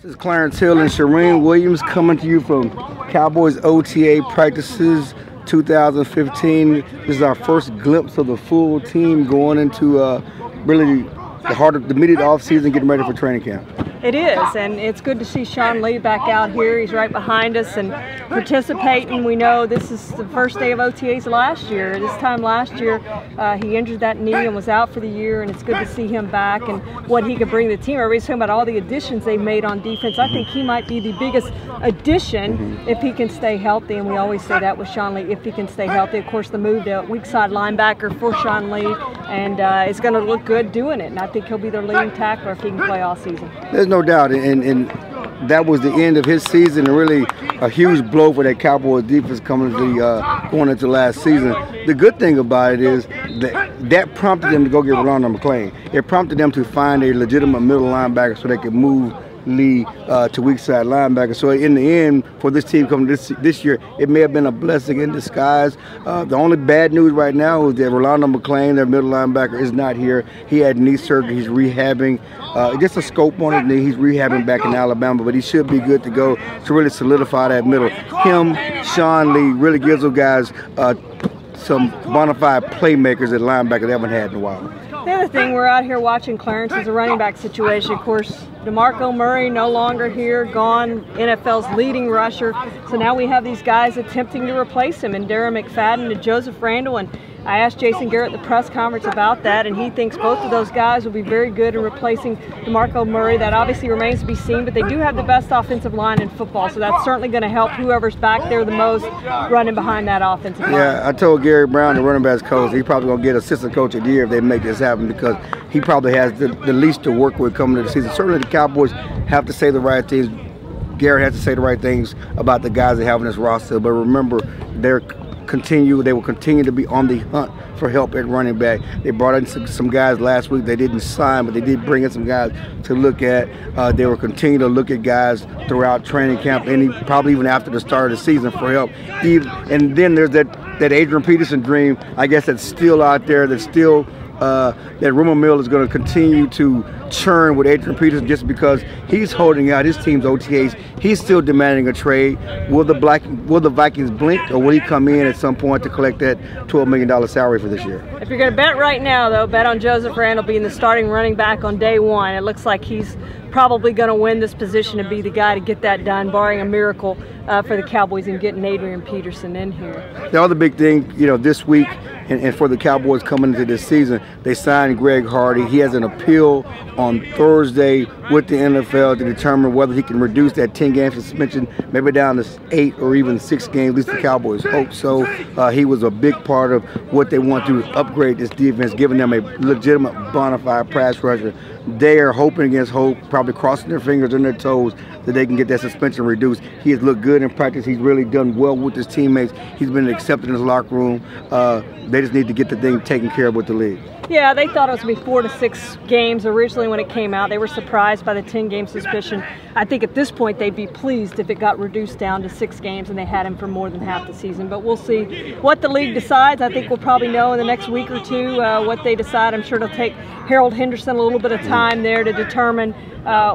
This is Clarence Hill and Shireen Williams coming to you from Cowboys OTA practices 2015. This is our first glimpse of the full team going into really the heart of the immediate offseason, getting ready for training camp. It is, and it's good to see Sean Lee back out here. He's right behind us and participating. We know this is the first day of OTAs last year. This time last year, he injured that knee and was out for the year, and it's good to see him back and what he could bring to the team. Everybody's talking about all the additions they've made on defense. I think he might be the biggest addition if he can stay healthy, and we always say that with Sean Lee, if he can stay healthy. Of course, the move to weak side linebacker for Sean Lee, and it's going to look good doing it, and I think he'll be their leading tackler if he can play all season. There's no doubt, and that was the end of his season, and really a huge blow for that Cowboys defense coming to going into last season. The good thing about it is that prompted them to go get Rolando McClain. It prompted them to find a legitimate middle linebacker so they could move Lee to weak side linebacker. So in the end, for this team coming this year, it may have been a blessing in disguise. The only bad news right now is that Rolando McClain, their middle linebacker, is not here. He had knee surgery. He's rehabbing. Just a scope on his knee. He's rehabbing back in Alabama, but he should be good to go to really solidify that middle. Him, Sean Lee, really gives those guys some bona fide playmakers at linebacker they haven't had in a while. The other thing, we're out here watching Clarence is a running back situation. Of course, DeMarco Murray no longer here, gone, NFL's leading rusher. So now we have these guys attempting to replace him, and Darren McFadden and Joseph Randall. And I asked Jason Garrett at the press conference about that, and he thinks both of those guys will be very good in replacing DeMarco Murray. That obviously remains to be seen, but they do have the best offensive line in football, so that's certainly going to help whoever's back there the most running behind that offensive line. Yeah, I told Gary Brown, the running backs coach, he's probably going to get assistant coach of the year if they make this happen, because he probably has the least to work with coming to the season. Certainly the Cowboys have to say the right things. Garrett has to say the right things about the guys they have in this roster, but remember, they will continue to be on the hunt for help at running back. They brought in some guys last week they didn't sign, but they did bring in some guys to look at. They will continue to look at guys throughout training camp, and probably even after the start of the season for help. And then there's that Adrian Peterson dream, I guess, that's still out there, that's still that rumor mill is going to continue to churn with Adrian Peterson just because he's holding out his team's OTAs. He's still demanding a trade. Will the Vikings blink, or will he come in at some point to collect that $12 million salary for this year? If you're going to bet right now, though, bet on Joseph Randall being the starting running back on day one. It looks like he's probably going to win this position and be the guy to get that done, barring a miracle for the Cowboys and getting Adrian Peterson in here. The other big thing, this week and for the Cowboys coming into this season, they signed Greg Hardy. He has an appeal on Thursday with the NFL to determine whether he can reduce that 10-game suspension, maybe down to 8 or even 6 games. At least the Cowboys hope so. He was a big part of what they want to do is upgrade this defense, giving them a legitimate bona fide pass rusher. They are hoping against hope, probably crossing their fingers and their toes that they can get that suspension reduced. He has looked good in practice. He's really done well with his teammates. He's been accepted in his locker room. They just need to get the thing taken care of with the league. Yeah, they thought it was going to be 4 to 6 games originally when it came out. They were surprised by the 10-game suspension. I think at this point they'd be pleased if it got reduced down to 6 games and they had him for more than half the season. But we'll see what the league decides. I think we'll probably know in the next week or two what they decide. I'm sure it'll take Harold Henderson a little bit of time there to determine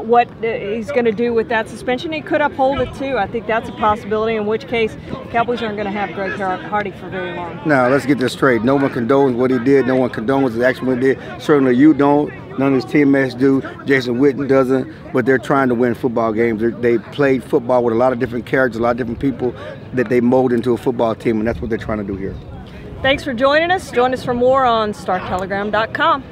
what he's going to do with that suspension. He could uphold it too. I think that's a possibility, in which case Cowboys aren't going to have Greg Hardy for very long. Now, let's get this straight. No one condones what he did. No one condones his action what he did. Certainly you don't. None of his teammates do. Jason Witten doesn't. But they're trying to win football games. They played football with a lot of different characters, a lot of different people that they mold into a football team, and that's what they're trying to do here. Thanks for joining us. Join us for more on StarTelegram.com.